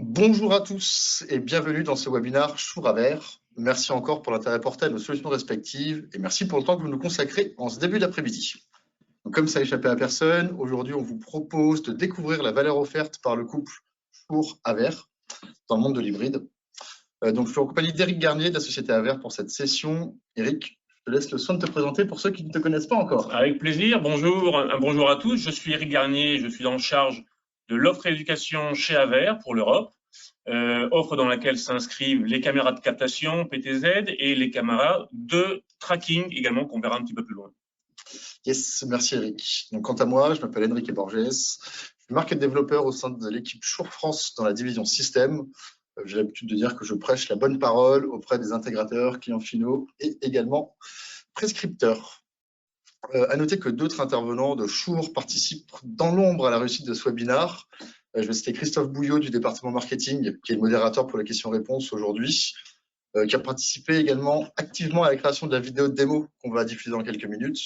Bonjour à tous et bienvenue dans ce webinaire Chour à Vert. Merci encore pour l'intérêt porté à nos solutions respectives et merci pour le temps que vous nous consacrez en ce début d'après-midi. Comme ça n'a échappé à personne, aujourd'hui on vous propose de découvrir la valeur offerte par le couple Chour à Vert dans le monde de l'hybride. Donc je suis en compagnie d'Éric Garnier de la société Avert pour cette session. Éric, je te laisse le soin de te présenter pour ceux qui ne te connaissent pas encore. Avec plaisir. Bonjour, bonjour à tous. Je suis Éric Garnier, je suis en charge de l'offre éducation chez Avert pour l'Europe, offre dans laquelle s'inscrivent les caméras de captation PTZ et les caméras de tracking également qu'on verra un petit peu plus loin. Yes, merci Eric. Donc, quant à moi, je m'appelle Enrique Borges. Je suis market développeur au sein de l'équipe Chour France dans la division système. J'ai l'habitude de dire que je prêche la bonne parole auprès des intégrateurs, clients finaux et également prescripteurs. À noter que d'autres intervenants de Chour participent dans l'ombre à la réussite de ce webinaire. Je vais citer Christophe Bouillot du département marketing, qui est le modérateur pour les questions-réponses aujourd'hui, qui a participé également activement à la création de la vidéo de démo qu'on va diffuser dans quelques minutes.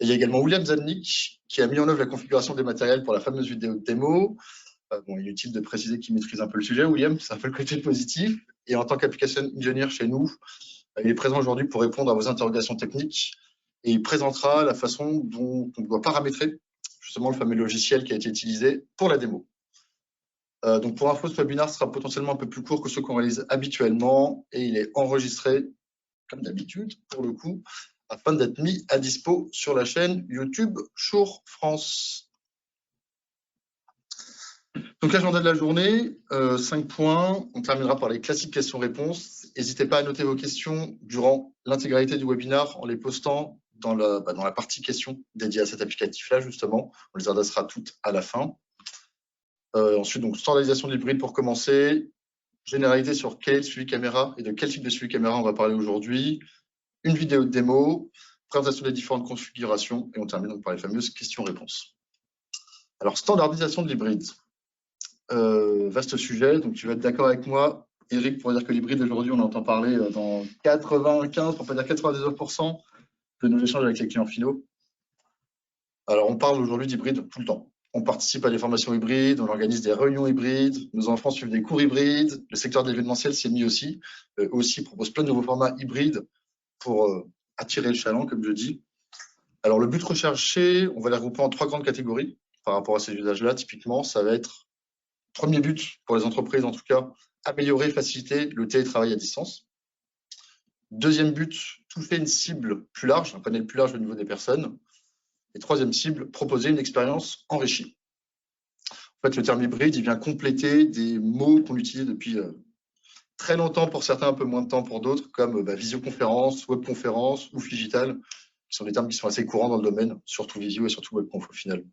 Et il y a également William Zadnik qui a mis en œuvre la configuration des matériels pour la fameuse vidéo de démo. Il est utile de préciser qu'il maîtrise un peu le sujet, William, c'est un peu le côté positif. Et en tant qu'application engineer chez nous, il est présent aujourd'hui pour répondre à vos interrogations techniques et il présentera la façon dont on doit paramétrer justement le fameux logiciel qui a été utilisé pour la démo. Donc pour info, ce webinaire sera potentiellement un peu plus court que ceux qu'on réalise habituellement et il est enregistré, comme d'habitude, pour le coup, afin d'être mis à dispo sur la chaîne YouTube Chour France. Donc l'agenda de la journée, 5 points. On terminera par les classiques questions-réponses. N'hésitez pas à noter vos questions durant l'intégralité du webinaire en les postant dans la partie questions dédiée à cet applicatif-là, justement. On les adressera toutes à la fin. Ensuite, donc standardisation de l'hybride pour commencer. Généralité sur quel est le suivi caméra et de quel type de suivi caméra on va parler aujourd'hui. Une vidéo de démo, présentation des différentes configurations et on termine donc par les fameuses questions-réponses. Alors, standardisation de l'hybride. Vaste sujet, donc tu vas être d'accord avec moi, Eric, pour dire que l'hybride aujourd'hui, on entend parler dans 95, pour pas dire 99% de nos échanges avec les clients finaux. Alors, on parle aujourd'hui d'hybride tout le temps. On participe à des formations hybrides, on organise des réunions hybrides, nos enfants suivent des cours hybrides, le secteur de l'événementiel s'y est mis aussi, propose plein de nouveaux formats hybrides pour attirer le chaland, comme je dis. Alors, le but recherché, on va les regrouper en 3 grandes catégories par rapport à ces usages-là. Typiquement, ça va être, premier but pour les entreprises en tout cas, améliorer, faciliter le télétravail à distance. Deuxième but, toucher une cible plus large, un panel plus large au niveau des personnes. Et troisième cible, proposer une expérience enrichie. En fait, le terme hybride, il vient compléter des mots qu'on utilise depuis très longtemps pour certains, un peu moins de temps pour d'autres, comme visioconférence, webconférence ou digital, qui sont des termes qui sont assez courants dans le domaine, surtout visio et surtout webconf au final.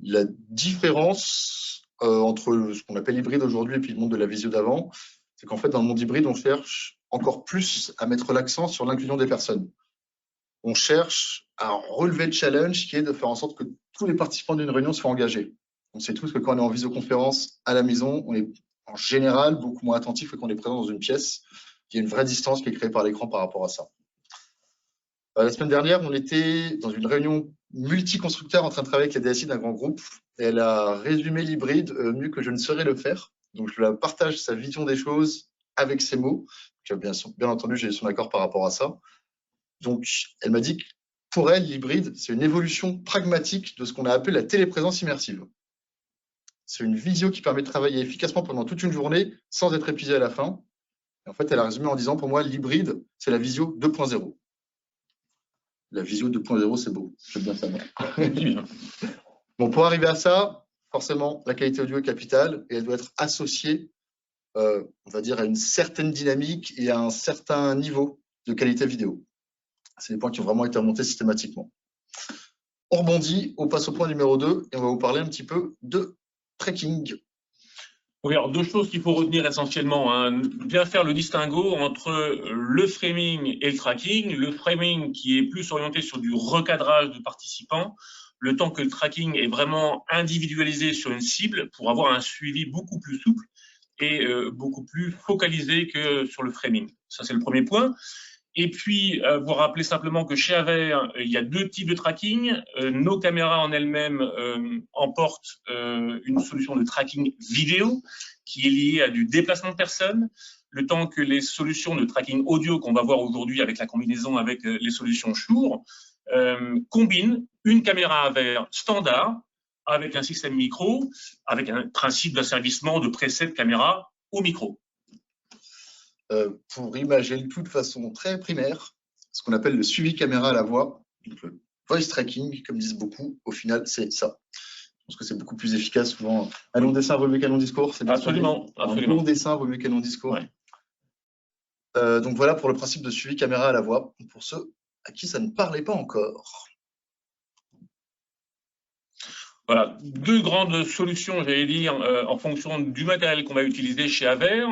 La différence entre ce qu'on appelle hybride aujourd'hui et puis le monde de la visio d'avant, c'est qu'en fait, dans le monde hybride, on cherche encore plus à mettre l'accent sur l'inclusion des personnes. On cherche à relever le challenge qui est de faire en sorte que tous les participants d'une réunion soient engagés. On sait tous que quand on est en visioconférence à la maison, on est en général beaucoup moins attentif que quand on est présent dans une pièce. Il y a une vraie distance qui est créée par l'écran par rapport à ça. La semaine dernière, on était dans une réunion multi-constructeur en train de travailler avec la DSI d'un grand groupe. Et elle a résumé l'hybride mieux que je ne saurais le faire. Donc, je la partage sa vision des choses avec ses mots. Bien entendu, j'ai son accord par rapport à ça. Donc, elle m'a dit que pour elle, l'hybride, c'est une évolution pragmatique de ce qu'on a appelé la téléprésence immersive. C'est une visio qui permet de travailler efficacement pendant toute une journée sans être épuisé à la fin. Et en fait, elle a résumé en disant, pour moi, l'hybride, c'est la visio 2.0. La visio 2.0, c'est beau. J'aime bien ça. Bon, pour arriver à ça, forcément, la qualité audio est capitale et elle doit être associée, on va dire, à une certaine dynamique et à un certain niveau de qualité vidéo. C'est des points qui ont vraiment été remontés systématiquement. On rebondit, on passe au point numéro 2 et on va vous parler un petit peu de tracking. Oui, alors 2 choses qu'il faut retenir essentiellement, hein. Bien faire le distinguo entre le framing et le tracking. Le framing qui est plus orienté sur du recadrage de participants, le temps que le tracking est vraiment individualisé sur une cible pour avoir un suivi beaucoup plus souple et beaucoup plus focalisé que sur le framing. Ça, c'est le premier point. Et puis, vous rappelez simplement que chez Aver, il y a 2 types de tracking. Nos caméras en elles-mêmes emportent une solution de tracking vidéo qui est liée à du déplacement de personnes, le temps que les solutions de tracking audio qu'on va voir aujourd'hui avec la combinaison avec les solutions Shure combinent une caméra Aver standard avec un système micro, avec un principe d'asservissement de preset caméra au micro. Pour imager le tout de façon très primaire, ce qu'on appelle le suivi caméra à la voix, donc le voice tracking, comme disent beaucoup, au final, c'est ça. Je pense que c'est beaucoup plus efficace. Souvent, un long dessin vaut mieux qu'un long discours. Absolument, absolument. Un long dessin vaut mieux qu'un long discours. Ouais. Donc voilà pour le principe de suivi caméra à la voix, pour ceux à qui ça ne parlait pas encore. Voilà, 2 grandes solutions, j'allais dire, en fonction du matériel qu'on va utiliser chez Aver.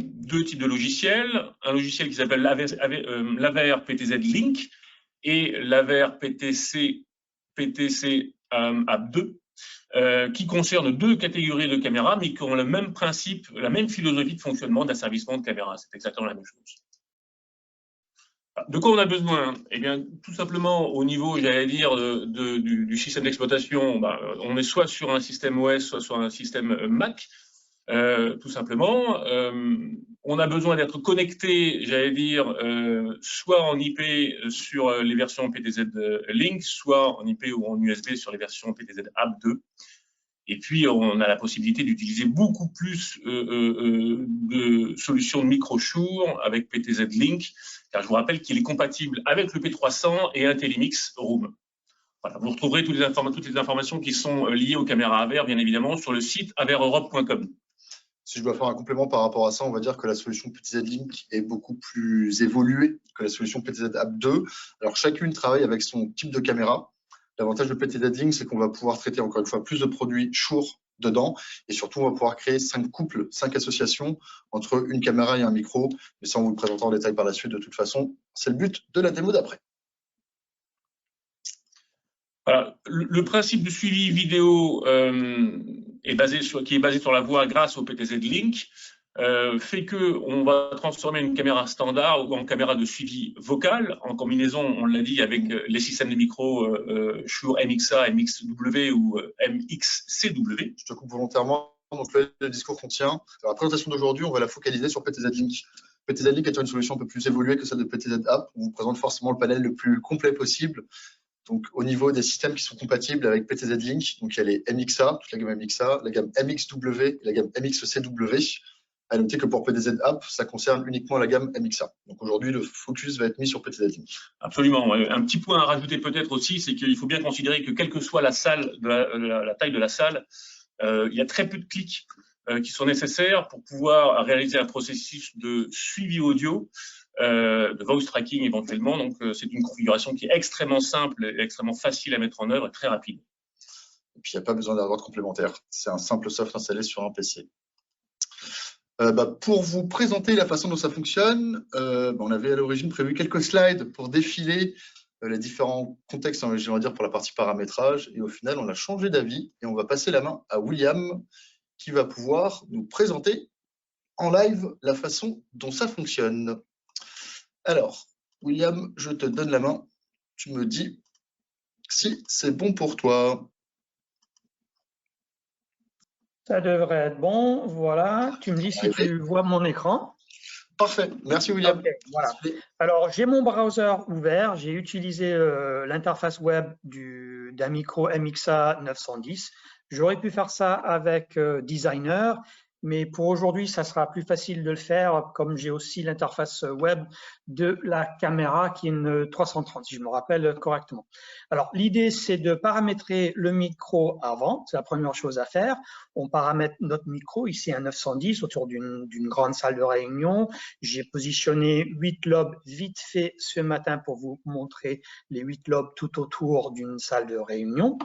2 types de logiciels. Un logiciel qui s'appelle l'Aver PTZ Link et l'Aver PTC App 2, qui concernent 2 catégories de caméras, mais qui ont le même principe, la même philosophie de fonctionnement d'asservissement de caméra. C'est exactement la même chose. De quoi on a besoin? Eh bien, tout simplement au niveau, j'allais dire, du système d'exploitation, on est soit sur un système OS, soit sur un système Mac, tout simplement. On a besoin d'être connecté, j'allais dire, soit en IP sur les versions PTZ Link, soit en IP ou en USB sur les versions PTZ App 2. Et puis, on a la possibilité d'utiliser beaucoup plus de solutions de micro Shure avec PTZ Link, car je vous rappelle qu'il est compatible avec le P300 et IntelliMix Room. Voilà, vous retrouverez toutes les informations qui sont liées aux caméras Aver, bien évidemment, sur le site avereurope.com. Si je dois faire un complément par rapport à ça, on va dire que la solution PTZ Link est beaucoup plus évoluée que la solution PTZ App 2. Alors, chacune travaille avec son type de caméra. L'avantage de PTZ Link, c'est qu'on va pouvoir traiter encore une fois plus de produits Shure dedans. Et surtout, on va pouvoir créer 5 couples, 5 associations entre une caméra et un micro. Mais ça, on vous le présentera en détail par la suite. De toute façon, c'est le but de la démo d'après. Voilà. Le principe de suivi vidéo qui est basé sur la voix grâce au PTZ Link fait qu'on va transformer une caméra standard en caméra de suivi vocal, en combinaison, on l'a dit, avec les systèmes de micro Shure MXA, MXW ou MXCW. Je te coupe volontairement. Donc, le discours qu'on tient, la présentation d'aujourd'hui, on va la focaliser sur PTZ Link. PTZ Link est une solution un peu plus évoluée que celle de PTZ App. On vous présente forcément le panel le plus complet possible. Donc, au niveau des systèmes qui sont compatibles avec PTZ Link, donc il y a les MXA, toute la gamme MXA, la gamme MXW et la gamme MXCW. À noter que pour PTZ App, ça concerne uniquement la gamme MXA. Donc aujourd'hui, le focus va être mis sur PTZ Link. Absolument. Un petit point à rajouter peut-être aussi, c'est qu'il faut bien considérer que quelle que soit la salle, la taille de la salle, il y a très peu de clics qui sont nécessaires pour pouvoir réaliser un processus de suivi audio, de voice tracking éventuellement. Donc c'est une configuration qui est extrêmement simple, et extrêmement facile à mettre en œuvre et très rapide. Et puis il n'y a pas besoin d'avoir de complémentaire. C'est un simple soft installé sur un PC. Pour vous présenter la façon dont ça fonctionne, on avait à l'origine prévu quelques slides pour défiler les différents contextes, je vais dire, pour la partie paramétrage. Et au final, on a changé d'avis et on va passer la main à William qui va pouvoir nous présenter en live la façon dont ça fonctionne. Alors, William, je te donne la main. Tu me dis si c'est bon pour toi. Ça devrait être bon, voilà. Tu me dis si tu vois mon écran. Parfait, merci William. Okay, voilà. Alors, j'ai mon browser ouvert, j'ai utilisé l'interface web d'un micro MXA 910. J'aurais pu faire ça avec Designer, mais pour aujourd'hui, ça sera plus facile de le faire comme j'ai aussi l'interface web de la caméra qui est une 330, si je me rappelle correctement. Alors, l'idée, c'est de paramétrer le micro avant. C'est la première chose à faire. On paramètre notre micro, ici un 910, autour d'une grande salle de réunion. J'ai positionné 8 lobes vite fait ce matin pour vous montrer les 8 lobes tout autour d'une salle de réunion.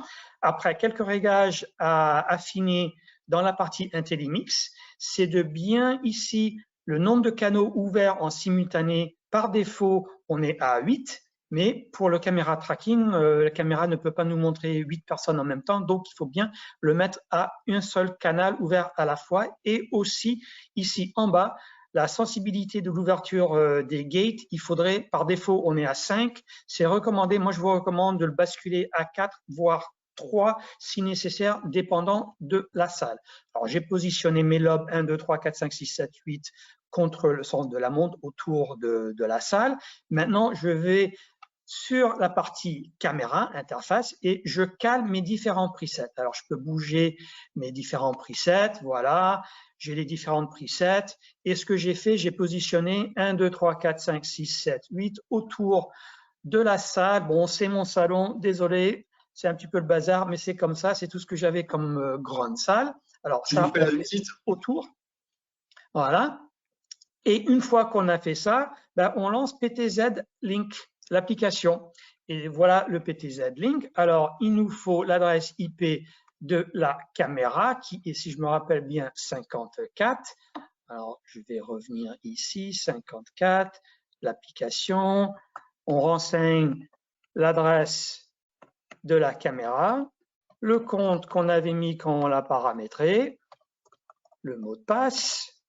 Après, quelques réglages à affiner dans la partie IntelliMix, c'est de bien ici le nombre de canaux ouverts en simultané. Par défaut, on est à 8, mais pour le caméra tracking, la caméra ne peut pas nous montrer 8 personnes en même temps, donc il faut bien le mettre à un seul canal ouvert à la fois. Et aussi, ici en bas, la sensibilité de l'ouverture des gates, il faudrait, par défaut, on est à 5. C'est recommandé, moi je vous recommande de le basculer à 4, voire 3 si nécessaire, dépendant de la salle. Alors j'ai positionné mes lobes 1, 2, 3, 4, 5, 6, 7, 8 contre le centre de la montre autour de la salle. Maintenant, je vais sur la partie caméra, interface, et je cale mes différents presets. Alors, je peux bouger mes différents presets, voilà, j'ai les différentes presets, et ce que j'ai fait, j'ai positionné 1, 2, 3, 4, 5, 6, 7, 8 autour de la salle. Bon, c'est mon salon, désolé, c'est un petit peu le bazar, mais c'est comme ça, c'est tout ce que j'avais comme grande salle. Alors, ça, on fait autour, voilà. Et une fois qu'on a fait ça, ben, on lance PTZ Link, l'application. Et voilà le PTZ Link. Alors, il nous faut l'adresse IP de la caméra qui est, si je me rappelle bien, 54. Alors, je vais revenir ici, 54, l'application. On renseigne l'adresse de la caméra, le compte qu'on avait mis quand on l'a paramétré, le mot de passe,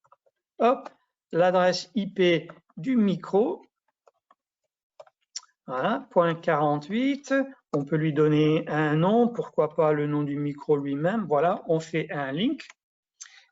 hop, l'adresse IP du micro, voilà, .48, on peut lui donner un nom, pourquoi pas le nom du micro lui-même, voilà, on fait un link,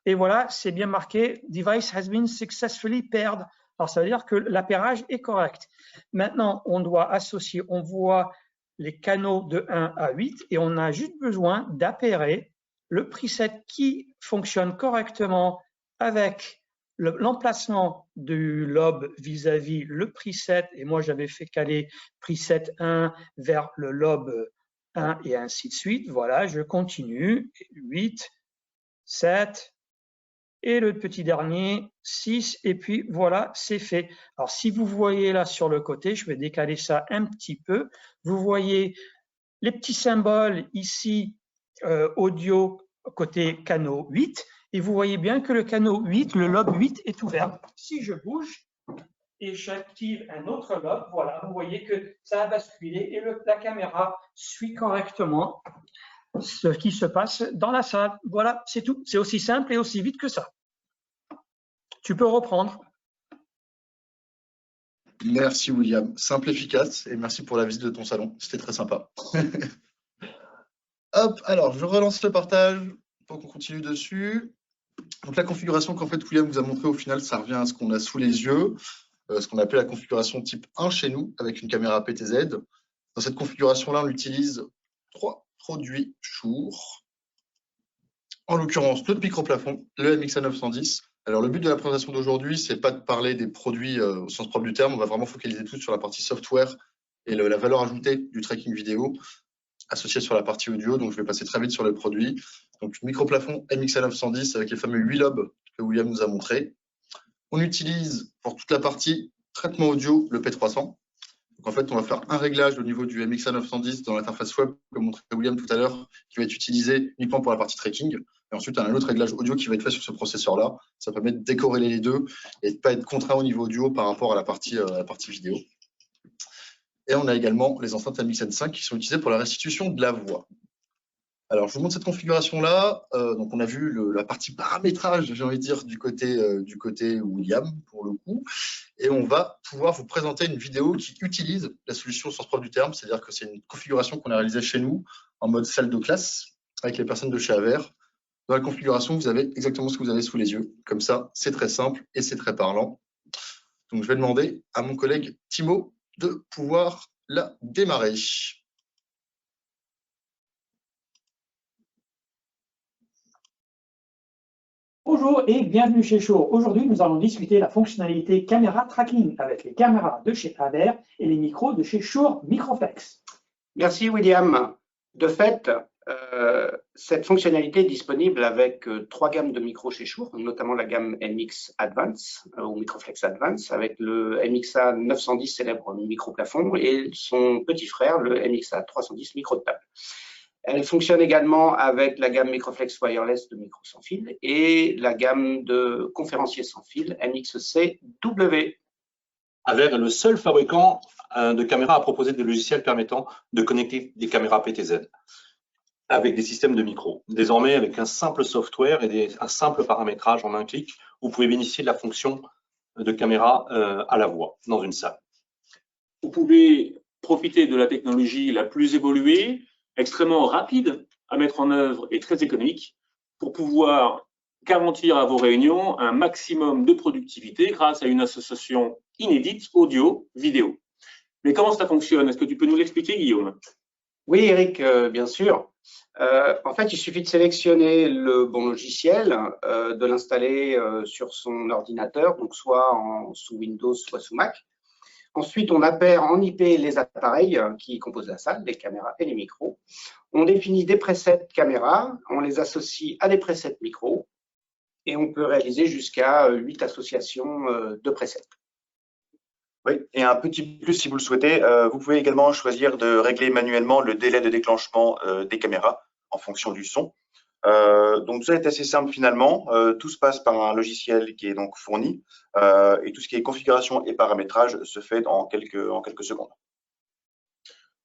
et voilà, c'est bien marqué « Device has been successfully paired ». Alors, ça veut dire que l'appairage est correct. Maintenant, on doit associer, on voit les canaux de 1 à 8, et on a juste besoin d'appairer le preset qui fonctionne correctement avec l'emplacement du lobe vis-à-vis le preset, et moi j'avais fait caler preset 1 vers le lobe 1 et ainsi de suite. Voilà, je continue, 8, 7, et le petit dernier, 6, et puis voilà, c'est fait. Alors si vous voyez là sur le côté, je vais décaler ça un petit peu, vous voyez les petits symboles ici, audio côté canaux 8, et vous voyez bien que le canal 8, le lobe 8 est ouvert. Si je bouge et j'active un autre lobe, voilà, vous voyez que ça a basculé et la caméra suit correctement ce qui se passe dans la salle. Voilà, c'est tout. C'est aussi simple et aussi vite que ça. Tu peux reprendre. Merci William, simple, efficace, et merci pour la visite de ton salon, c'était très sympa. Hop, alors je relance le partage pour qu'on continue dessus. Donc la configuration qu'en fait William vous a montré au final, ça revient à ce qu'on a sous les yeux, ce qu'on appelle la configuration type 1 chez nous, avec une caméra PTZ. Dans cette configuration-là, on utilise 3 produits Shure. En l'occurrence, notre micro-plafond, le MXA 910. Alors le but de la présentation d'aujourd'hui, c'est pas de parler des produits au sens propre du terme, on va vraiment focaliser tout sur la partie software et la valeur ajoutée du tracking vidéo associé sur la partie audio, donc je vais passer très vite sur les produits. Donc micro-plafond MXA 910 avec les fameux 8 lobes que William nous a montré. On utilise pour toute la partie traitement audio le P300. Donc en fait, on va faire un réglage au niveau du MXA 910 dans l'interface web, comme montré William tout à l'heure, qui va être utilisé uniquement pour la partie tracking. Et ensuite, on a un autre réglage audio qui va être fait sur ce processeur-là. Ça permet de décorréler les deux et de ne pas être contraint au niveau audio par rapport à la partie vidéo. Et on a également les enceintes MXN5 qui sont utilisées pour la restitution de la voix. Alors, je vous montre cette configuration-là. Donc, on a vu la partie paramétrage, j'ai envie de dire, du côté William, pour le coup. Et on va pouvoir vous présenter une vidéo qui utilise la solution au sens propre du terme. C'est-à-dire que c'est une configuration qu'on a réalisée chez nous en mode salle de classe avec les personnes de chez Aver. Dans la configuration, vous avez exactement ce que vous avez sous les yeux. Comme ça, c'est très simple et c'est très parlant. Donc, je vais demander à mon collègue Timo de pouvoir la démarrer. Bonjour et bienvenue chez Shure. Aujourd'hui, nous allons discuter la fonctionnalité caméra tracking avec les caméras de chez Aver et les micros de chez Shure Microflex. Merci William. De fait, cette fonctionnalité est disponible avec 3 gammes de micros chez Shure, notamment la gamme MX Advance ou Microflex Advance, avec le MXA 910 célèbre micro-plafond et son petit frère, le MXA 310 micro de table. Elle fonctionne également avec la gamme Microflex Wireless de micro sans fil et la gamme de conférenciers sans fil MXC-W. Aver est le seul fabricant de caméras à proposer des logiciels permettant de connecter des caméras PTZ avec des systèmes de micro. Désormais, avec un simple software et un simple paramétrage en un clic, vous pouvez bénéficier de la fonction de caméra à la voix dans une salle. Vous pouvez profiter de la technologie la plus évoluée, extrêmement rapide à mettre en œuvre et très économique pour pouvoir garantir à vos réunions un maximum de productivité grâce à une association inédite audio-vidéo. Mais comment ça fonctionne? Est-ce que tu peux nous l'expliquer, Guillaume? Oui, Eric, bien sûr. En fait, il suffit de sélectionner le bon logiciel, de l'installer sur son ordinateur, donc soit sous Windows, soit sous Mac. Ensuite, on appelle en IP les appareils qui composent la salle, les caméras et les micros. On définit des presets caméras, on les associe à des presets micros et on peut réaliser jusqu'à 8 associations de presets. Oui, et un petit plus si vous le souhaitez, vous pouvez également choisir de régler manuellement le délai de déclenchement des caméras en fonction du son. Donc ça est assez simple finalement, tout se passe par un logiciel qui est donc fourni et tout ce qui est configuration et paramétrage se fait en quelques secondes.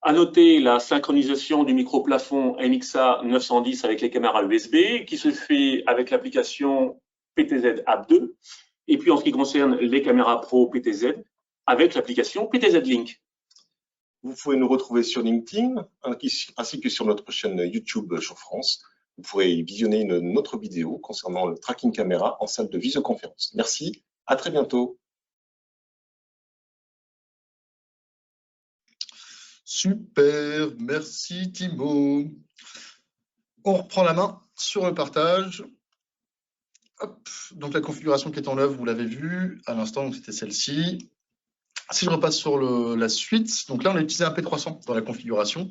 À noter la synchronisation du micro plafond MXA 910 avec les caméras USB qui se fait avec l'application PTZ App 2 et puis en ce qui concerne les caméras Pro PTZ avec l'application PTZ Link. Vous pouvez nous retrouver sur LinkedIn ainsi que sur notre chaîne YouTube Show France. Vous pourrez visionner une autre vidéo concernant le tracking caméra en salle de visioconférence. Merci, à très bientôt. Super, merci Thibaut. On reprend la main sur le partage. Hop. Donc la configuration qui est en œuvre, vous l'avez vu à l'instant, c'était celle-ci. Si je repasse sur la suite, donc là on a utilisé un P300 dans la configuration.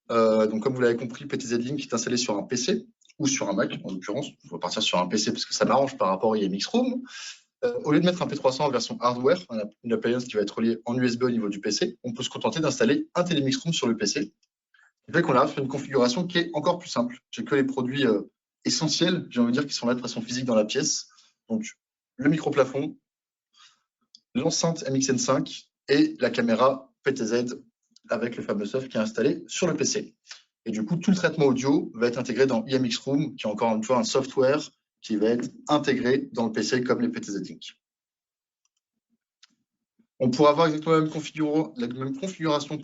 Donc comme vous l'avez compris, PTZ Link est installé sur un PC ou sur un Mac en l'occurrence. On va partir sur un PC parce que ça m'arrange par rapport à IMX Room. Au lieu de mettre un P300 en version hardware, une appliance qui va être reliée en USB au niveau du PC, on peut se contenter d'installer un TeleMix Room sur le PC. Ce qui fait qu'on arrive sur une configuration qui est encore plus simple. J'ai que les produits essentiels, j'ai envie de dire, qui sont là de façon physique dans la pièce. Donc le micro plafond, l'enceinte MXN5 et la caméra PTZ avec le fameux soft qui est installé sur le PC. Et du coup, tout le traitement audio va être intégré dans IMX Room, qui est encore une fois un software qui va être intégré dans le PC comme les PTZ Link. On pourra avoir exactement la même configuration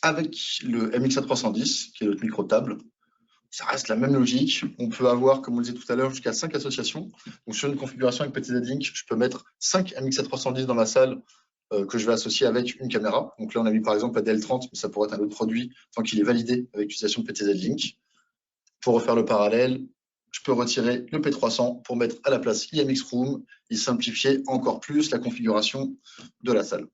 avec le MXA310, qui est notre micro-table. Ça reste la même logique. On peut avoir, comme on le disait tout à l'heure, jusqu'à 5 associations. Donc, sur une configuration avec PTZ Link, je peux mettre 5 MXA310 dans ma salle que je vais associer avec une caméra. Donc là, on a mis par exemple la DL30, mais ça pourrait être un autre produit tant qu'il est validé avec l'utilisation de PTZ Link. Pour refaire le parallèle, je peux retirer le P300 pour mettre à la place IMX Room et simplifier encore plus la configuration de la salle.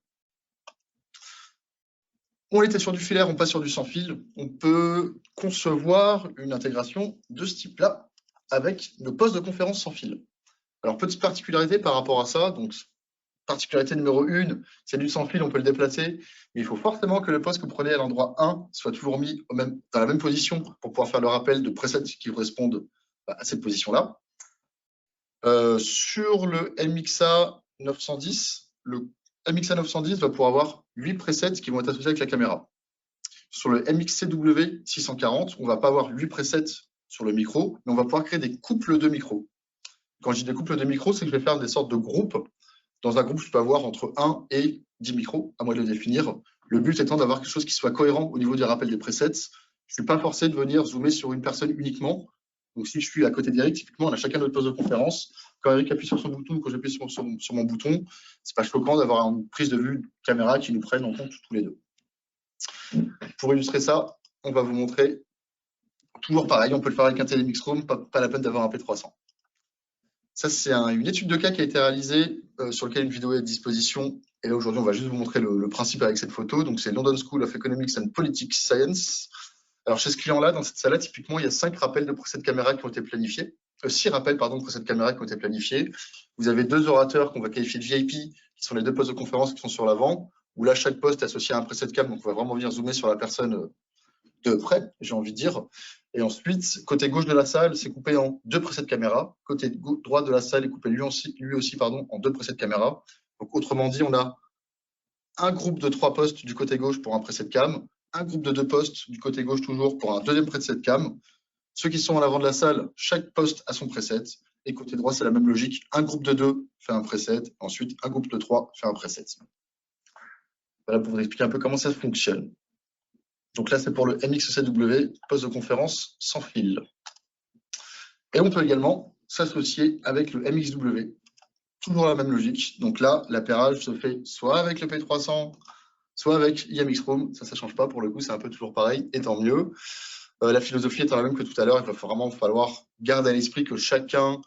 On était sur du filaire, on passe sur du sans fil. On peut concevoir une intégration de ce type-là avec nos postes de conférence sans fil. Alors, petite particularité par rapport à ça. Donc, particularité numéro 1, c'est du sans fil, on peut le déplacer. Mais il faut forcément que le poste que vous prenez à l'endroit 1 soit toujours mis dans la même position pour pouvoir faire le rappel de presets qui correspondent à cette position-là. Sur le MXA 910, le MXA 910 va pouvoir avoir 8 presets qui vont être associés avec la caméra. Sur le MXCW 640, on ne va pas avoir 8 presets sur le micro, mais on va pouvoir créer des couples de micros. Quand je dis des couples de micros, c'est que je vais faire des sortes de groupes. Dans un groupe, je peux avoir entre 1 et 10 micros, à moi de le définir. Le but étant d'avoir quelque chose qui soit cohérent au niveau des rappels des presets. Je ne suis pas forcé de venir zoomer sur une personne uniquement. Donc, si je suis à côté d'Eric, typiquement, on a chacun notre poste de conférence. Quand Eric appuie sur son bouton ou quand j'appuie sur mon bouton, c'est pas choquant d'avoir une prise de vue caméra qui nous prenne en compte tous les deux. Pour illustrer ça, on va vous montrer toujours pareil. On peut le faire avec un TeleMix Room, pas la peine d'avoir un P300. Ça, c'est une étude de cas qui a été réalisée sur laquelle une vidéo est à disposition. Et là, aujourd'hui, on va juste vous montrer le principe avec cette photo. Donc, c'est London School of Economics and Politics Science. Alors, chez ce client-là, dans cette salle-là, typiquement, il y a 5 rappels de presets de caméra qui ont été planifiés. 6 rappels, pardon, de presets de caméra qui ont été planifiés. Vous avez 2 orateurs qu'on va qualifier de VIP, qui sont les 2 postes de conférence qui sont sur l'avant, où là, chaque poste est associé à un preset de cam. Donc, on va vraiment venir zoomer sur la personne de près, j'ai envie de dire. Et ensuite, côté gauche de la salle, c'est coupé en 2 presets de caméra. Côté droit de la salle est coupé lui aussi en 2 presets de caméra. Donc, autrement dit, on a un groupe de 3 postes du côté gauche pour un preset de cam, un groupe de 2 postes du côté gauche toujours pour un deuxième preset de cam. Ceux qui sont à l'avant de la salle, chaque poste a son preset. Et côté droit, c'est la même logique. Un groupe de 2 fait un preset. Ensuite, un groupe de 3 fait un preset. Voilà pour vous expliquer un peu comment ça fonctionne. Donc là, c'est pour le MXCW, poste de conférence sans fil. Et on peut également s'associer avec le MXW. Toujours la même logique. Donc là, l'appairage se fait soit avec le P300, soit avec IMX Room. Ça ne change pas. Pour le coup, c'est un peu toujours pareil, et tant mieux. La philosophie étant la même que tout à l'heure, il va vraiment falloir garder à l'esprit que chacun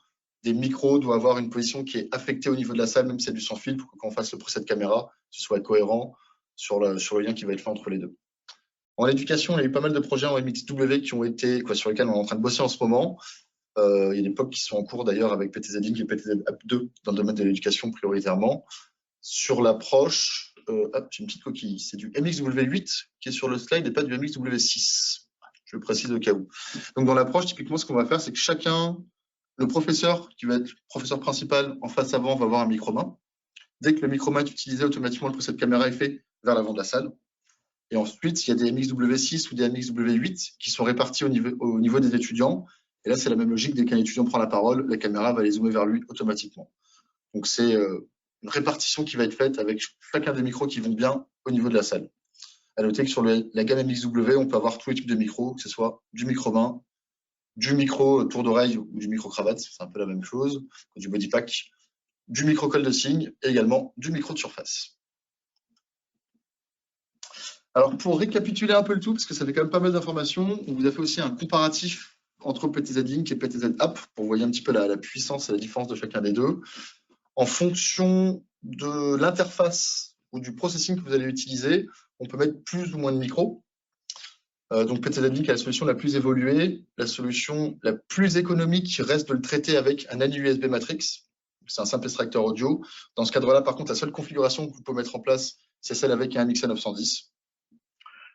des micros doit avoir une position qui est affectée au niveau de la salle, même si c'est du sans fil, pour que quand on fasse le preset caméra, ce soit cohérent sur le lien qui va être fait entre les deux. En éducation, il y a eu pas mal de projets en MXW qui ont été, sur lesquels on est en train de bosser en ce moment. Il y a des POC qui sont en cours d'ailleurs avec PTZ Link et PTZ App 2 dans le domaine de l'éducation prioritairement. Sur l'approche, j'ai une petite coquille, c'est du MXW8 qui est sur le slide et pas du MXW6. Je le précise au cas où. Donc dans l'approche, typiquement, ce qu'on va faire, c'est que chacun, le professeur qui va être professeur principal en face avant, va avoir un micro-main. Dès que le micro-main est utilisé, automatiquement, le preset caméra est fait vers l'avant de la salle. Et ensuite, il y a des MXW6 ou des MXW8 qui sont répartis au niveau des étudiants. Et là, c'est la même logique. Dès qu'un étudiant prend la parole, la caméra va les zoomer vers lui automatiquement. Donc, c'est une répartition qui va être faite avec chacun des micros qui vont bien au niveau de la salle. À noter que sur la gamme MXW, on peut avoir tous les types de micros, que ce soit du micro-main, du micro tour d'oreille ou du micro-cravate, c'est un peu la même chose, du body pack, du micro-col de signe et également du micro de surface. Alors, pour récapituler un peu le tout, parce que ça fait quand même pas mal d'informations, on vous a fait aussi un comparatif entre PTZ Link et PTZ App pour voir un petit peu la puissance et la différence de chacun des deux. En fonction de l'interface ou du processing que vous allez utiliser, on peut mettre plus ou moins de micros. Donc PTZ Link est la solution la plus évoluée. La solution la plus économique reste de le traiter avec un ANI USB Matrix. C'est un simple extracteur audio. Dans ce cadre-là, par contre, la seule configuration que vous pouvez mettre en place, c'est celle avec un MXA910.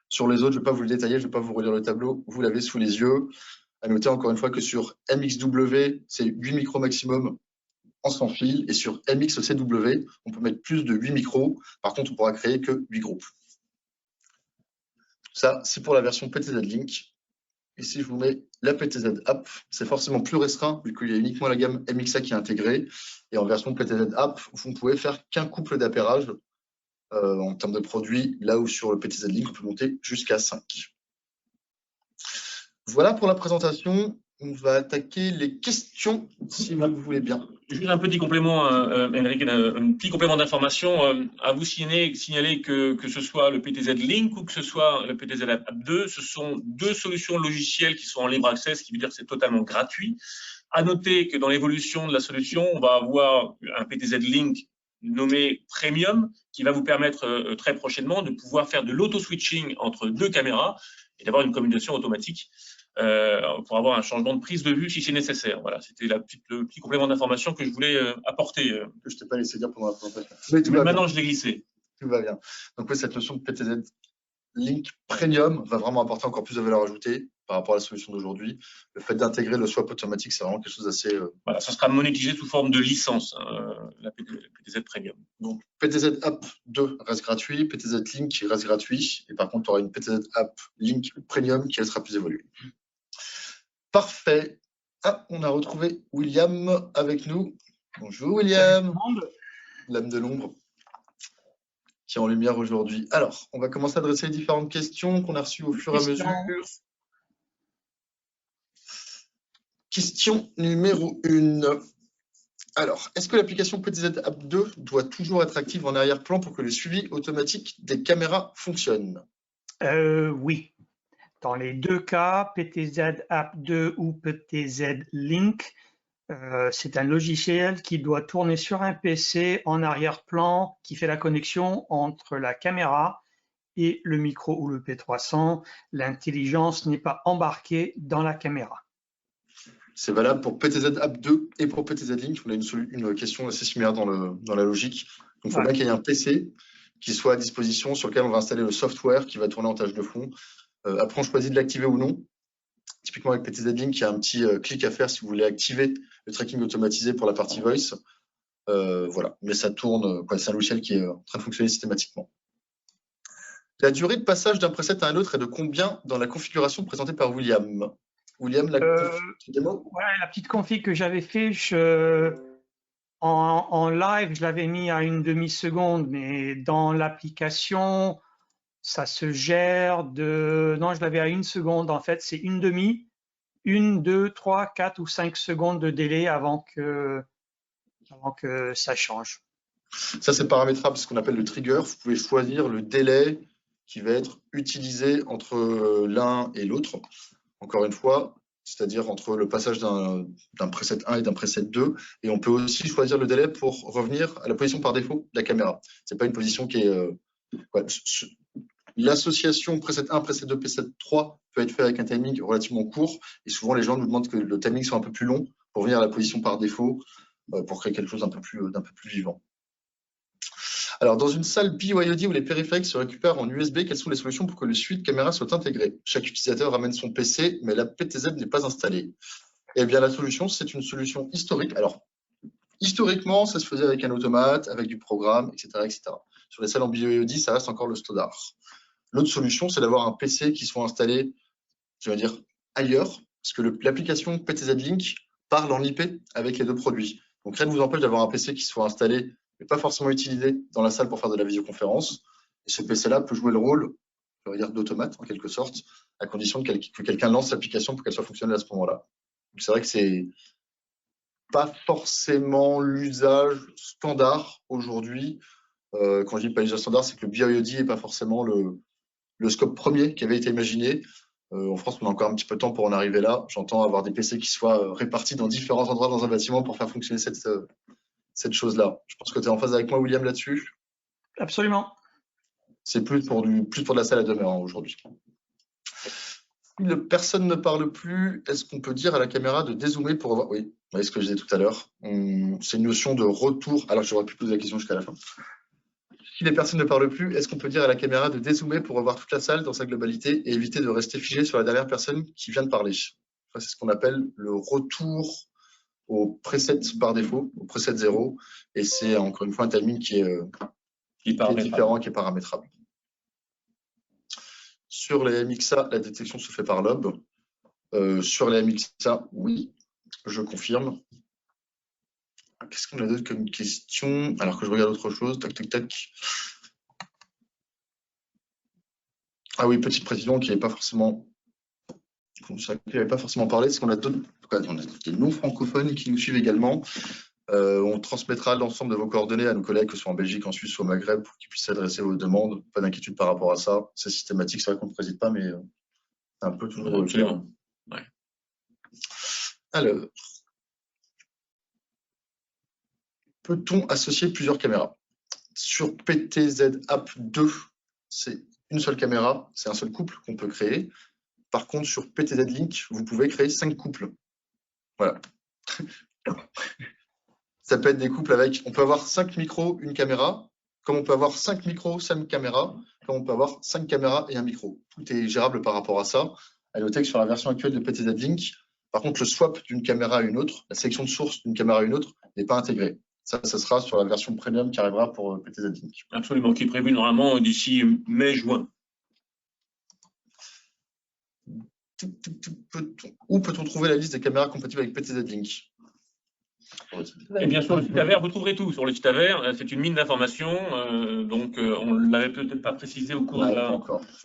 Sur les autres, je ne vais pas vous le détailler, je ne vais pas vous relire le tableau, vous l'avez sous les yeux. À noter encore une fois que sur MXW, c'est 8 micros maximum en sans fil, et sur MXCW, on peut mettre plus de 8 micros. Par contre, on pourra créer que 8 groupes. Ça, c'est pour la version PTZ Link. Et si je vous mets la PTZ App, c'est forcément plus restreint, vu qu'il y a uniquement la gamme MXA qui est intégrée. Et en version PTZ App, vous ne pouvez faire qu'un couple d'appairage en termes de produits, là où sur le PTZ Link, on peut monter jusqu'à 5. Voilà pour la présentation. On va attaquer les questions, si vous voulez bien. Juste un petit complément, Henrik, un petit complément d'information à vous signaler que ce soit le PTZ Link ou que ce soit le PTZ App 2, ce sont deux solutions logicielles qui sont en libre accès, ce qui veut dire que c'est totalement gratuit. À noter que dans l'évolution de la solution, on va avoir un PTZ Link nommé Premium qui va vous permettre très prochainement de pouvoir faire de l'auto-switching entre deux caméras et d'avoir une communication automatique. Pour avoir un changement de prise de vue si c'est nécessaire. Voilà, c'était le petit complément d'information que je voulais apporter. Que je t'ai pas laissé dire pendant la présentation. Mais maintenant, je l'ai glissé. Tout va bien. Donc oui, cette notion de PTZ Link Premium va vraiment apporter encore plus de valeur ajoutée par rapport à la solution d'aujourd'hui. Le fait d'intégrer le swap automatique, c'est vraiment quelque chose d'assez… Voilà, ça sera monétisé sous forme de licence, la PTZ Premium. Donc PTZ App 2 reste gratuit, PTZ Link reste gratuit, et par contre, tu auras une PTZ App Link Premium qui sera plus évoluée. Parfait. Ah, on a retrouvé William avec nous. Bonjour William, l'âme de l'ombre, qui est en lumière aujourd'hui. Alors, on va commencer à adresser les différentes questions qu'on a reçues au fur et à mesure. Question numéro 1. Alors, est-ce que l'application PTZ App 2 doit toujours être active en arrière-plan pour que le suivi automatique des caméras fonctionne? Oui. Dans les deux cas, PTZ App 2 ou PTZ Link, c'est un logiciel qui doit tourner sur un PC en arrière-plan qui fait la connexion entre la caméra et le micro ou le P300. L'intelligence n'est pas embarquée dans la caméra. C'est valable pour PTZ App 2 et pour PTZ Link. On a une question assez similaire dans la logique. Donc, il faut bien qu'il y ait un PC qui soit à disposition sur lequel on va installer le software qui va tourner en tâche de fond. Après, on choisit de l'activer ou non. Typiquement, avec PTZ Link, il y a un petit clic à faire si vous voulez activer le tracking automatisé pour la partie voice. Voilà, mais ça tourne. C'est un logiciel qui est en train de fonctionner systématiquement. La durée de passage d'un preset à un autre est de combien dans la configuration présentée par William? William, la démo? Ouais, la petite config que j'avais fait, en live, je l'avais mis à une demi-seconde, mais dans l'application, ça se gère non, je l'avais à 1 seconde. En fait, c'est 1/2, 1, 2, 3, 4 ou 5 secondes de délai avant que ça change. Ça, c'est paramétrable, ce qu'on appelle le trigger. Vous pouvez choisir le délai qui va être utilisé entre l'un et l'autre. Encore une fois, c'est-à-dire entre le passage d'un preset 1 et d'un preset 2. Et on peut aussi choisir le délai pour revenir à la position par défaut de la caméra. Ce n'est pas une position qui est... L'association preset 1, preset 2, preset 3 peut être fait avec un timing relativement court. Et souvent, les gens nous demandent que le timing soit un peu plus long pour revenir à la position par défaut, pour créer quelque chose d'un peu plus vivant. Alors, dans une salle BYOD où les périphériques se récupèrent en USB, quelles sont les solutions pour que le suite caméra soit intégré? Chaque utilisateur ramène son PC, mais la PTZ n'est pas installée. Eh bien, la solution, c'est une solution historique. Alors, historiquement, ça se faisait avec un automate, avec du programme, etc., etc. Sur les salles en BYOD, ça reste encore le standard. L'autre solution, c'est d'avoir un PC qui soit installé, je vais dire, ailleurs, parce que l'application PTZ Link parle en IP avec les deux produits. Donc, rien ne vous empêche d'avoir un PC qui soit installé mais pas forcément utilisé dans la salle pour faire de la visioconférence. Et ce PC-là peut jouer le rôle, je vais dire, d'automate, en quelque sorte, à condition que quelqu'un lance l'application pour qu'elle soit fonctionnelle à ce moment-là. Donc, c'est vrai que c'est pas forcément l'usage standard aujourd'hui. Quand je dis pas l'usage standard, c'est que le BYOD n'est pas forcément le scope premier qui avait été imaginé. En France, on a encore un petit peu de temps pour en arriver là. J'entends avoir des PC qui soient répartis dans différents endroits dans un bâtiment pour faire fonctionner cette chose-là. Je pense que tu es en phase avec moi, William, là-dessus. Absolument. C'est plus pour de la salle à demeure aujourd'hui. Si personne ne parle plus, est-ce qu'on peut dire à la caméra de dézoomer pour avoir... Oui, c'est ce que je disais tout à l'heure. C'est une notion de retour. Alors, j'aurais pu poser la question jusqu'à la fin. Si les personnes ne parlent plus, est-ce qu'on peut dire à la caméra de dézoomer pour revoir toute la salle dans sa globalité et éviter de rester figé sur la dernière personne qui vient de parler? C'est ce qu'on appelle le retour au preset par défaut, au preset 0, et c'est encore une fois un timing qui est différent, qui est paramétrable. Sur les MXA, la détection se fait par lobe. Sur les MXA, oui, je confirme. Qu'est-ce qu'on a d'autre comme question? Alors que je regarde autre chose, tac, tac, tac. Ah oui, petite précision qui n'est pas forcément... Je n'avais pas forcément parlé, parce qu'on a d'autres, on a des non-francophones qui nous suivent également. On transmettra l'ensemble de vos coordonnées à nos collègues, que ce soit en Belgique, en Suisse ou au Maghreb, pour qu'ils puissent adresser vos demandes. Pas d'inquiétude par rapport à ça. C'est systématique, c'est vrai qu'on ne préside pas, mais c'est un peu toujours le cas. Ouais. Alors, peut-on associer plusieurs caméras? Sur PTZ App 2, c'est une seule caméra, c'est un seul couple qu'on peut créer. Par contre, sur PTZ Link, vous pouvez créer 5 couples. Voilà. Ça peut être des couples avec... On peut avoir 5 micros, une caméra, comme on peut avoir 5 micros, 5 caméras, comme on peut avoir 5 caméras et un micro. Tout est gérable par rapport à ça. À noter que sur la version actuelle de PTZ Link, par contre, le swap d'une caméra à une autre, la sélection de source d'une caméra à une autre, n'est pas intégrée. Ça sera sur la version premium qui arrivera pour PTZ Link. Absolument, qui est prévu normalement d'ici mai-juin. Où peut-on trouver la liste des caméras compatibles avec PTZ Link? Et bien sur le site AVER, vous trouverez tout. Sur le site AVER, c'est une mine d'informations, donc on ne l'avait peut-être pas précisé au cours de la...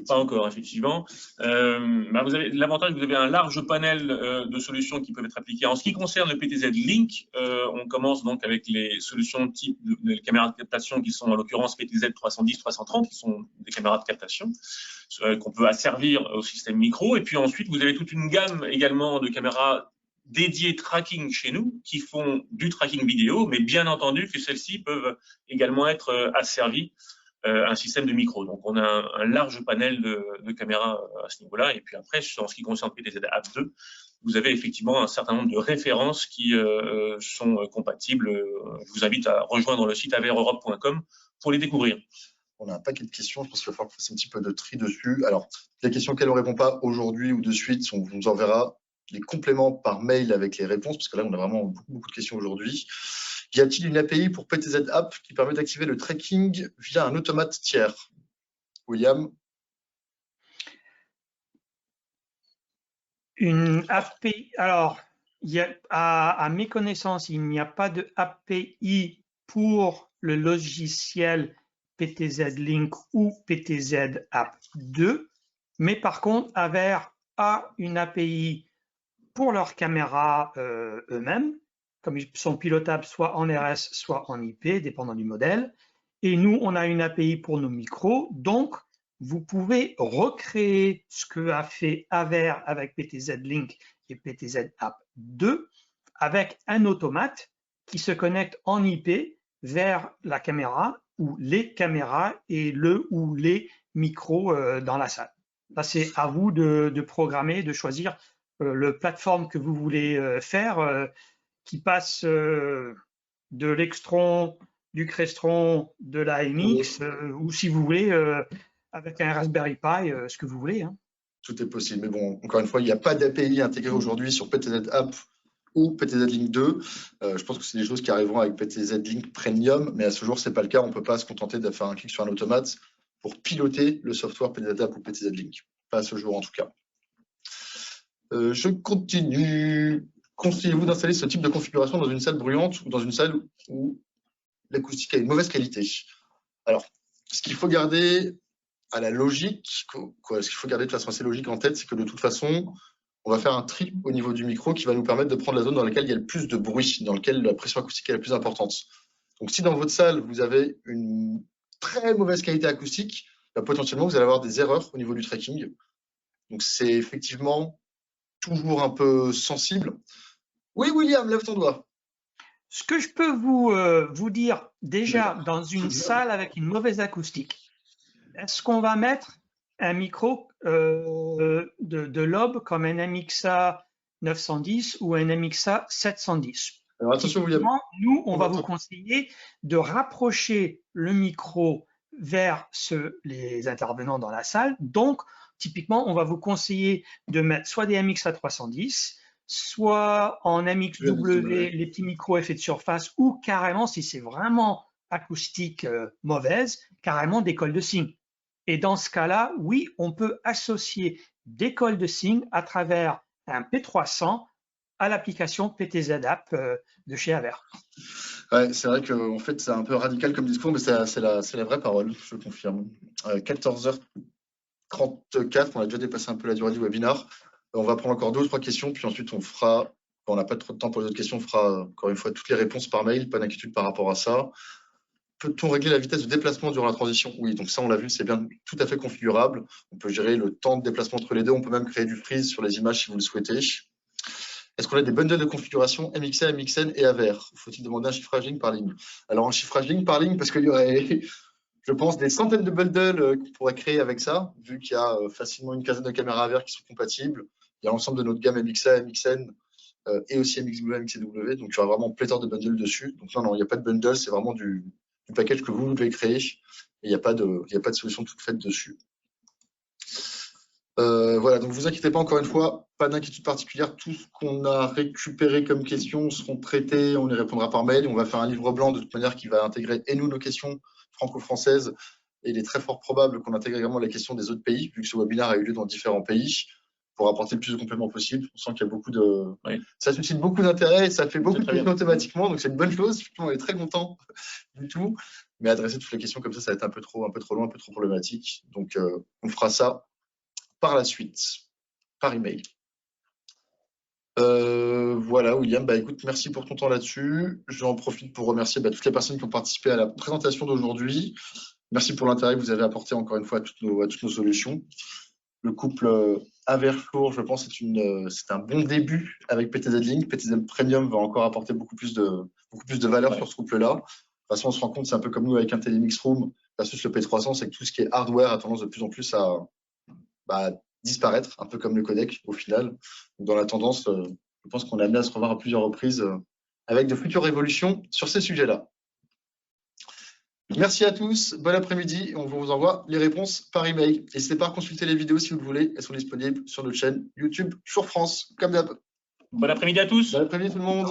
Pas encore, effectivement. Vous avez l'avantage que vous avez un large panel de solutions qui peuvent être appliquées. En ce qui concerne le PTZ Link, on commence donc avec les solutions type de caméras de captation qui sont en l'occurrence PTZ 310-330, qui sont des caméras de captation qu'on peut asservir au système micro. Et puis ensuite, vous avez toute une gamme également de caméras dédiées tracking chez nous, qui font du tracking vidéo, mais bien entendu que celles-ci peuvent également être asservies à un système de micro. Donc, on a un large panel de caméras à ce niveau-là. Et puis après, en ce qui concerne PTZ App 2, vous avez effectivement un certain nombre de références qui sont compatibles. Je vous invite à rejoindre le site avereurope.com pour les découvrir. On a un paquet de questions, je pense qu'il va falloir qu'on fasse un petit peu de tri dessus. Alors, les questions auxquelles on ne répond pas aujourd'hui ou de suite, on vous enverra les compléments par mail avec les réponses, parce que là, on a vraiment beaucoup de questions aujourd'hui. Y a-t-il une API pour PTZ App qui permet d'activer le tracking via un automate tiers? William? Une API, alors, à mes connaissances, il n'y a pas de API pour le logiciel PTZ Link ou PTZ App 2, mais par contre, Aver a une API pour leurs caméras eux-mêmes, comme ils sont pilotables soit en RS, soit en IP, dépendant du modèle. Et nous, on a une API pour nos micros, donc vous pouvez recréer ce que a fait Aver avec PTZ Link et PTZ App 2 avec un automate qui se connecte en IP vers la caméra ou les caméras et le ou les micros dans la salle. Là, c'est à vous de programmer, de choisir le plateforme que vous voulez faire qui passe de l'Extron, du Crestron, de la MX, ou si vous voulez, avec un Raspberry Pi, ce que vous voulez. Hein. Tout est possible. Mais bon, encore une fois, il n'y a pas d'API intégrée aujourd'hui sur PTZ App ou PTZ Link 2. Je pense que c'est des choses qui arriveront avec PTZ Link Premium, mais à ce jour, ce n'est pas le cas. On ne peut pas se contenter de faire un clic sur un automate pour piloter le software PTZ App ou PTZ Link. Pas à ce jour, en tout cas. Je continue. Conseillez-vous d'installer ce type de configuration dans une salle bruyante ou dans une salle où l'acoustique a une mauvaise qualité? Alors, ce qu'il faut garder à la logique, ce qu'il faut garder de façon assez logique en tête, c'est que de toute façon, on va faire un tri au niveau du micro qui va nous permettre de prendre la zone dans laquelle il y a le plus de bruit, dans laquelle la pression acoustique est la plus importante. Donc, si dans votre salle, vous avez une très mauvaise qualité acoustique, bah, potentiellement, vous allez avoir des erreurs au niveau du tracking. Donc, c'est effectivement toujours un peu sensible. Oui, William, lève ton doigt. Ce que je peux vous dire, déjà, dans une salle avec une mauvaise acoustique, est-ce qu'on va mettre un micro de lobe comme un MXA 910 ou un MXA 710? Alors, attention, William. Nous, on va vous conseiller de rapprocher le micro vers les intervenants dans la salle. Donc, typiquement, on va vous conseiller de mettre soit des MXA 310, soit en MXW, les petits micros effets de surface, ou carrément, si c'est vraiment acoustique mauvaise, carrément des cols de signe. Et dans ce cas-là, oui, on peut associer des cols de signe à travers un P300 à l'application PTZ App de chez Aver. Ouais, c'est vrai qu'en fait, c'est un peu radical comme discours, mais c'est la vraie parole, je confirme. 14h34, on a déjà dépassé un peu la durée du webinar. On va prendre encore 2 ou 3 questions, puis ensuite on fera, quand on n'a pas trop de temps pour les autres questions, on fera encore une fois toutes les réponses par mail, pas d'inquiétude par rapport à ça. Peut-on régler la vitesse de déplacement durant la transition? Oui, donc ça on l'a vu, c'est bien tout à fait configurable. On peut gérer le temps de déplacement entre les deux, on peut même créer du freeze sur les images si vous le souhaitez. Est-ce qu'on a des bundles de configuration MXA, MXN et Aver? Faut-il demander un chiffrage ligne par ligne? Alors un chiffrage ligne par ligne, parce qu'il y aurait, je pense, des centaines de bundles qu'on pourrait créer avec ça, vu qu'il y a facilement une quinzaine de caméras Aver qui sont compatibles. Il y a l'ensemble de notre gamme MXA, MXN et aussi MXW, MXW. Donc il y aura vraiment pléthore de bundles dessus. Donc non, il n'y a pas de bundle, c'est vraiment du package que vous devez créer. Et il n'y a pas de solution toute faite dessus. Voilà, donc vous inquiétez pas, encore une fois, pas d'inquiétude particulière. Tout ce qu'on a récupéré comme questions seront traités, on y répondra par mail. On va faire un livre blanc de toute manière qui va intégrer et nous nos questions franco-françaises. Et il est très fort probable qu'on intègre également les questions des autres pays, vu que ce webinaire a eu lieu dans différents pays, pour apporter le plus de compléments possible. On sent qu'il y a beaucoup de... Oui. Ça suscite beaucoup d'intérêt et ça fait beaucoup de questions automatiquement, donc c'est une bonne chose. On est très content du tout. Mais adresser toutes les questions comme ça va être un peu trop long, un peu trop problématique. Donc on fera ça par la suite, par email. Voilà, William, écoute, merci pour ton temps là-dessus. J'en profite pour remercier toutes les personnes qui ont participé à la présentation d'aujourd'hui. Merci pour l'intérêt que vous avez apporté encore une fois à toutes nos solutions. Le couple Aver-Flour, je pense, c'est un bon début avec PTZ Link. PTZ Premium va encore apporter beaucoup plus de valeur sur ce couple-là. De toute façon, on se rend compte, c'est un peu comme nous avec un Telemix Room versus le P300, c'est que tout ce qui est hardware a tendance de plus en plus à disparaître, un peu comme le codec au final. Dans la tendance, je pense qu'on est amené à se revoir à plusieurs reprises avec de futures évolutions sur ces sujets-là. Merci à tous, bon après-midi, on vous envoie les réponses par email. N'hésitez pas à consulter les vidéos si vous le voulez, elles sont disponibles sur notre chaîne YouTube Chour France, comme d'hab. Bon après-midi à tous. Bon après-midi tout le monde.